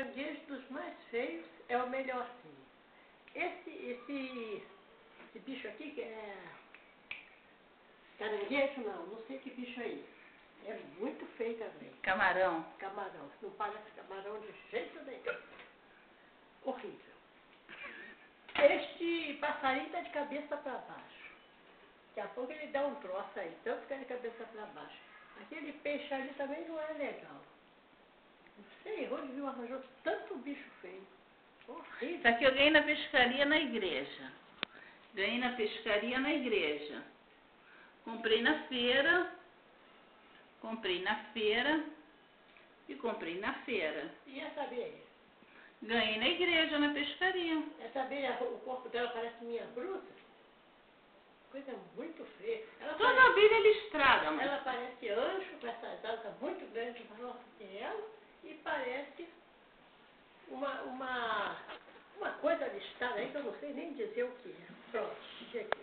caranguejo dos mais feios é o melhorzinho. Esse bicho aqui que é caranguejo, não sei que bicho é esse. É muito feio também. Camarão. Camarão. Não parece camarão de jeito nenhum. Horrível. Este passarinho está de cabeça para baixo. Daqui a pouco ele dá um troço aí, então fica de cabeça para baixo. Aquele peixe ali também não é legal. Não sei onde viu arranjou tanto bicho feio. Horrível. Isso aqui eu ganhei na pescaria na igreja. Ganhei na pescaria na igreja. Comprei na feira e comprei na feira. E essa abelha? Ganhei na igreja, na pescaria. Essa abelha, o corpo dela parece minha brusa. Coisa muito feia. Toda abelha é listrada, mãe. Ela parece anjo, com essas asas muito grandes, maior que ela, e parece uma coisa listrada aí que eu não sei nem dizer o que é. Pronto, cheguei.